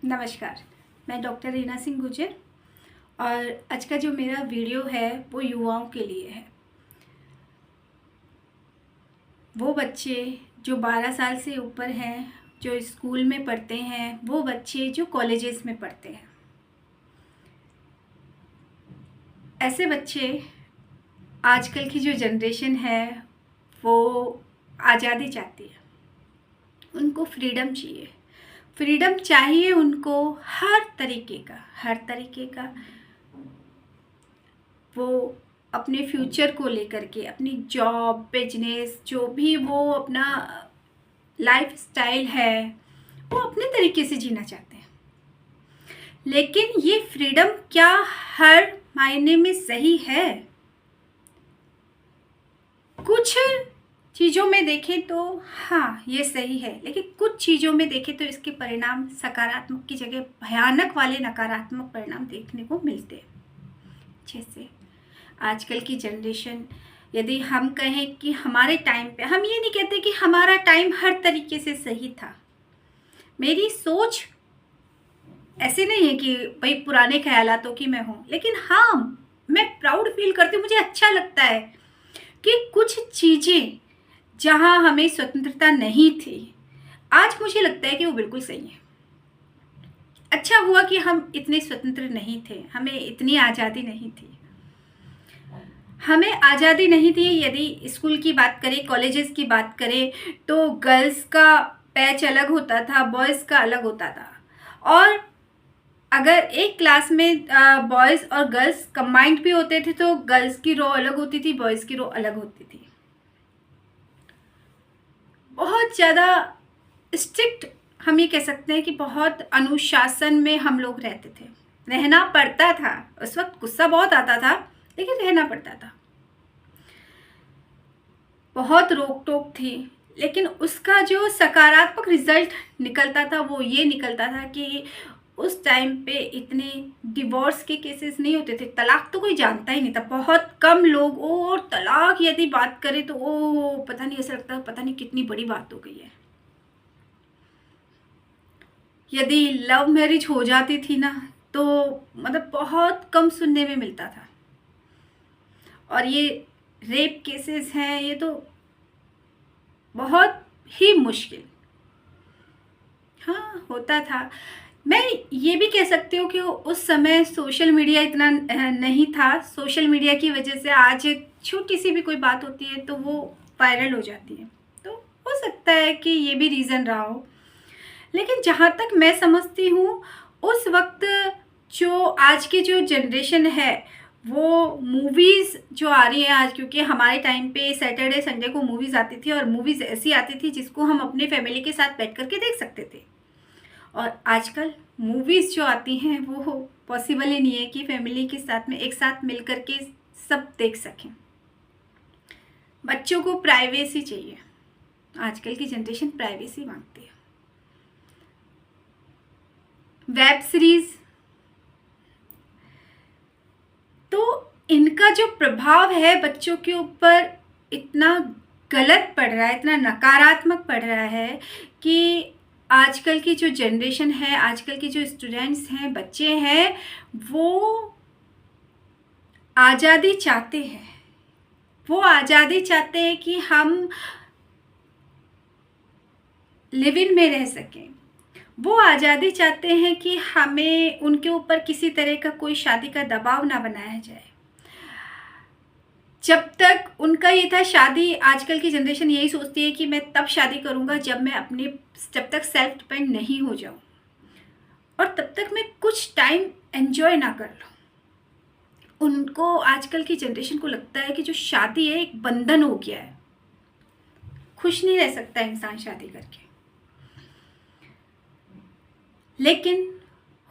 नमस्कार। मैं डॉक्टर रीना सिंह गुर्जर और आज का जो मेरा वीडियो है वो युवाओं के लिए है। वो बच्चे जो 12 साल से ऊपर हैं, जो स्कूल में पढ़ते हैं, वो बच्चे जो कॉलेजेस में पढ़ते हैं। ऐसे बच्चे, आजकल की जो जनरेशन है वो आज़ादी चाहती है। उनको फ्रीडम चाहिए। फ्रीडम चाहिए उनको हर तरीके का। वो अपने फ्यूचर को लेकर के, अपनी जॉब, बिजनेस, जो भी वो अपना लाइफ स्टाइल है वो अपने तरीके से जीना चाहते हैं। लेकिन ये फ्रीडम क्या हर मायने में सही है? कुछ चीज़ों में देखें तो हाँ ये सही है, लेकिन कुछ चीज़ों में देखें तो इसके परिणाम सकारात्मक की जगह भयानक वाले नकारात्मक परिणाम देखने को मिलते हैं। जैसे आजकल की जनरेशन, यदि हम कहें कि हमारे टाइम पे, हम ये नहीं कहते कि हमारा टाइम हर तरीके से सही था। मेरी सोच ऐसे नहीं है कि भाई पुराने ख्यालातों की मैं हूँ, लेकिन हाँ मैं प्राउड फील करती हूँ। मुझे अच्छा लगता है कि कुछ चीज़ें जहाँ हमें स्वतंत्रता नहीं थी, आज मुझे लगता है कि वो बिल्कुल सही है। अच्छा हुआ कि हम इतने स्वतंत्र नहीं थे, हमें इतनी आज़ादी नहीं थी। हमें आज़ादी नहीं थी। यदि स्कूल की बात करें, कॉलेजेस की बात करें, तो गर्ल्स का बैच अलग होता था, बॉयज़ का अलग होता था। और अगर एक क्लास में बॉयज़ और गर्ल्स कंबाइंड भी होते थे तो गर्ल्स की रो अलग होती थी, बॉयज़ की रो अलग होती थी। बहुत ज़्यादा स्ट्रिक्ट, हम ये कह सकते हैं कि बहुत अनुशासन में हम लोग रहते थे। रहना पड़ता था। उस वक्त गुस्सा बहुत आता था, लेकिन रहना पड़ता था। बहुत रोक टोक थी, लेकिन उसका जो सकारात्मक रिजल्ट निकलता था वो ये निकलता था कि उस टाइम पे इतने डिवोर्स के केसेस नहीं होते थे। तलाक तो कोई जानता ही नहीं था, बहुत कम लोग। और तलाक यदि बात करें तो पता नहीं, ऐसा लगता है पता नहीं कितनी बड़ी बात हो गई है। यदि लव मैरिज हो जाती थी ना, तो मतलब बहुत कम सुनने में मिलता था। और ये रेप केसेस हैं, ये तो बहुत ही मुश्किल, हाँ होता था। मैं ये भी कह सकती हूँ कि उस समय सोशल मीडिया इतना नहीं था। सोशल मीडिया की वजह से आज छोटी सी भी कोई बात होती है तो वो वायरल हो जाती है, तो हो सकता है कि ये भी रीज़न रहा हो। लेकिन जहाँ तक मैं समझती हूँ, उस वक्त जो आज की जो जनरेशन है, वो मूवीज़ जो आ रही हैं आज, क्योंकि हमारे टाइम पे सैटरडे संडे को मूवीज़ आती थी और मूवीज़ ऐसी आती थी जिसको हम अपने फैमिली के साथ बैठ कर के देख सकते थे। और आजकल मूवीज़ जो आती हैं वो पॉसिबल ही नहीं है कि फैमिली के साथ में एक साथ मिल कर के सब देख सकें। बच्चों को प्राइवेसी चाहिए। आजकल की जनरेशन प्राइवेसी मांगती है। वेब सीरीज़, तो इनका जो प्रभाव है बच्चों के ऊपर इतना गलत पड़ रहा है, इतना नकारात्मक पड़ रहा है कि आजकल की जो जनरेशन है, आजकल के जो स्टूडेंट्स हैं, बच्चे हैं, वो आज़ादी चाहते हैं। वो आज़ादी चाहते हैं कि हम लिव इन में रह सकें। वो आज़ादी चाहते हैं कि हमें उनके ऊपर किसी तरह का कोई शादी का दबाव ना बनाया जाए। जब तक उनका ये था शादी, आजकल की जनरेशन यही सोचती है कि मैं तब शादी करूँगा जब तक सेल्फ डिपेंड नहीं हो जाऊँ, और तब तक मैं कुछ टाइम एंजॉय ना कर लूँ। उनको, आजकल की जनरेशन को लगता है कि जो शादी है एक बंधन हो गया है, खुश नहीं रह सकता इंसान शादी करके। लेकिन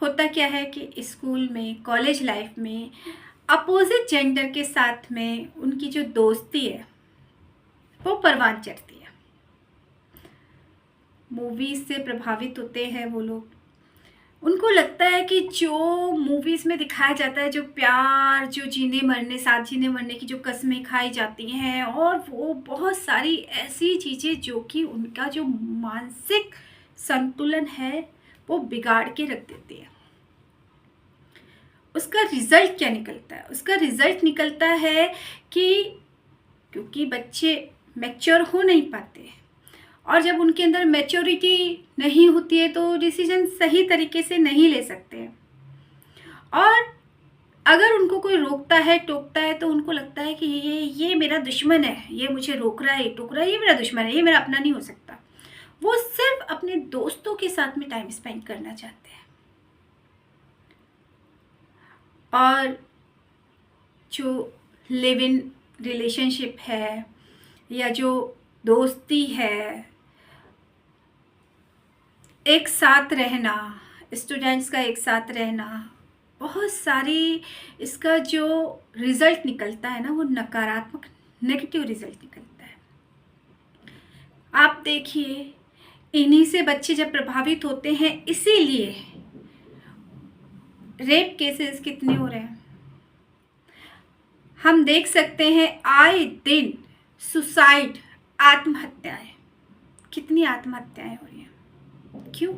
होता क्या है कि स्कूल में, कॉलेज लाइफ में अपोजिट जेंडर के साथ में उनकी जो दोस्ती है वो परवान चढ़ती है। मूवीज़ से प्रभावित होते हैं वो लोग। उनको लगता है कि जो मूवीज़ में दिखाया जाता है, जो प्यार, जो जीने मरने, साथ जीने मरने की जो कस्में खाई जाती हैं, और वो बहुत सारी ऐसी चीज़ें जो कि उनका जो मानसिक संतुलन है वो बिगाड़ के रख देती है। उसका रिजल्ट क्या निकलता है? उसका रिजल्ट निकलता है कि क्योंकि बच्चे मैच्योर हो नहीं पाते, और जब उनके अंदर मैच्योरिटी नहीं होती है तो डिसीजन सही तरीके से नहीं ले सकते। और अगर उनको कोई रोकता है, टोकता है, तो उनको लगता है कि ये मेरा दुश्मन है, ये मुझे रोक रहा है, टोक रहा है, ये मेरा दुश्मन है, ये मेरा अपना नहीं हो सकता। वो सिर्फ अपने दोस्तों के साथ में टाइम स्पेंड करना चाहते हैं। और जो लिव इन रिलेशनशिप है या जो दोस्ती है, एक साथ रहना, स्टूडेंट्स का एक साथ रहना, बहुत सारी इसका जो रिज़ल्ट निकलता है ना, वो नकारात्मक, नेगेटिव रिज़ल्ट निकलता है। आप देखिए, इन्हीं से बच्चे जब प्रभावित होते हैं, इसीलिए रेप केसेस कितने हो रहे हैं। हम देख सकते हैं आए दिन सुसाइड, आत्महत्याएं, कितनी आत्महत्याएं हो रही हैं। क्यों?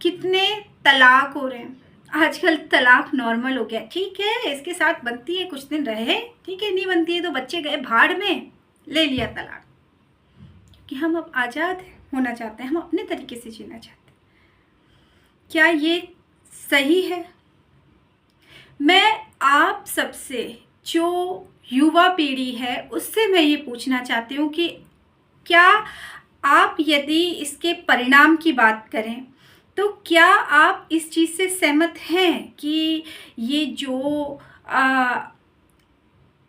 कितने तलाक हो रहे हैं। आजकल तलाक नॉर्मल हो गया। ठीक है, इसके साथ बनती है, कुछ दिन रहे, ठीक है, नहीं बनती है तो बच्चे गए भाड़ में, ले लिया तलाक। कि हम अब आज़ाद होना चाहते हैं, हम अपने तरीके से जीना चाहते हैं। क्या ये सही है? मैं आप सबसे, जो युवा पीढ़ी है, उससे मैं ये पूछना चाहती हूँ कि क्या आप यदि इसके परिणाम की बात करें तो क्या आप इस चीज़ से सहमत हैं कि ये जो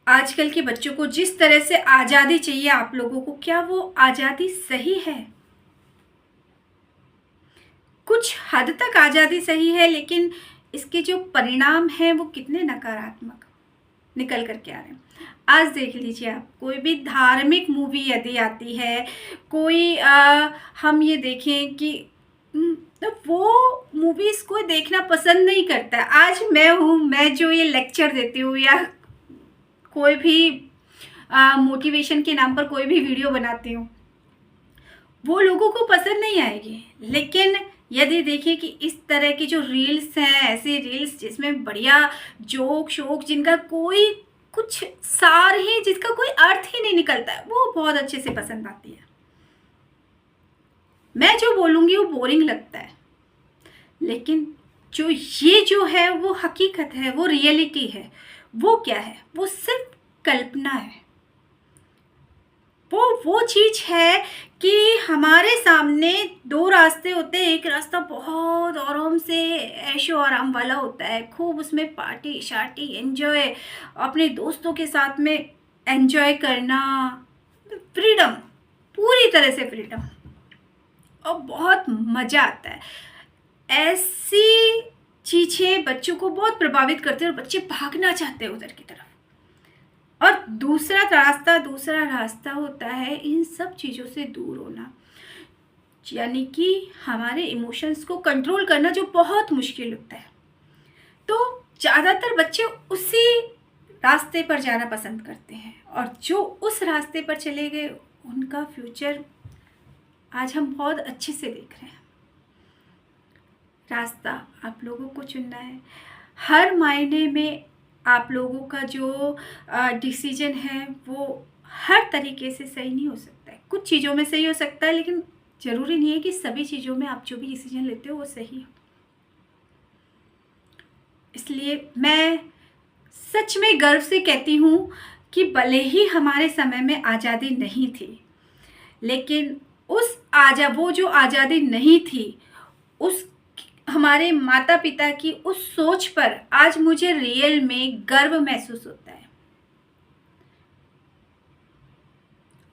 आजकल के बच्चों को जिस तरह से आज़ादी चाहिए आप लोगों को, क्या वो आज़ादी सही है? कुछ हद तक आज़ादी सही है, लेकिन इसके जो परिणाम हैं वो कितने नकारात्मक निकल करके आ रहे हैं। आज देख लीजिए, आप कोई भी धार्मिक मूवी यदि आती है, कोई हम ये देखें कि तो वो मूवीज़ को देखना पसंद नहीं करता है। आज मैं जो ये लेक्चर देती हूँ या कोई भी मोटिवेशन के नाम पर कोई भी वीडियो बनाती हूँ, वो लोगों को पसंद नहीं आएगी। लेकिन यदि देखिए कि इस तरह की जो रील्स हैं, ऐसी रील्स जिसमें बढ़िया जोक शोक, जिनका कोई कुछ सार ही, जिसका कोई अर्थ ही नहीं निकलता है, वो बहुत अच्छे से पसंद आती है। मैं जो बोलूँगी वो बोरिंग लगता है, लेकिन जो है वो हकीकत है, वो रियलिटी है। वो क्या है? वो सिर्फ कल्पना है। वो चीज़ है कि हमारे सामने दो रास्ते होते हैं। एक रास्ता बहुत आराम से ऐशो आराम वाला होता है, खूब उसमें पार्टी शार्टी एंजॉय, अपने दोस्तों के साथ में एंजॉय करना, फ्रीडम, पूरी तरह से फ्रीडम, और बहुत मज़ा आता है। ऐसी चीज़ें बच्चों को बहुत प्रभावित करती हैं और बच्चे भागना चाहते हैं उधर की तरफ। और दूसरा रास्ता होता है इन सब चीज़ों से दूर होना, यानी कि हमारे इमोशंस को कंट्रोल करना, जो बहुत मुश्किल होता है। तो ज़्यादातर बच्चे उसी रास्ते पर जाना पसंद करते हैं, और जो उस रास्ते पर चले गए उनका फ्यूचर आज हम बहुत अच्छे से देख रहे हैं। रास्ता आप लोगों को चुनना है। हर मायने में आप लोगों का जो डिसीजन है वो हर तरीके से सही नहीं हो सकता है। कुछ चीज़ों में सही हो सकता है, लेकिन ज़रूरी नहीं है कि सभी चीज़ों में आप जो भी डिसीजन लेते हो वो सही हो। इसलिए मैं सच में गर्व से कहती हूँ कि भले ही हमारे समय में आज़ादी नहीं थी, लेकिन वो जो आज़ादी नहीं थी, उस हमारे माता पिता की उस सोच पर आज मुझे रियल में गर्व महसूस होता है।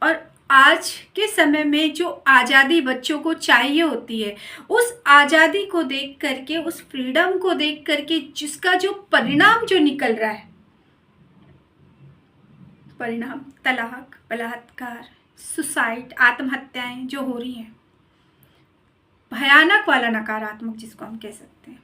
और आज के समय में जो आज़ादी बच्चों को चाहिए होती है, उस आज़ादी को देख करके, उस फ्रीडम को देख करके, जिसका जो परिणाम जो निकल रहा है, परिणाम तलाक, बलात्कार, सुसाइड, आत्महत्याएं जो हो रही हैं, भयानक वाला नकारात्मक जिसको हम कह सकते हैं।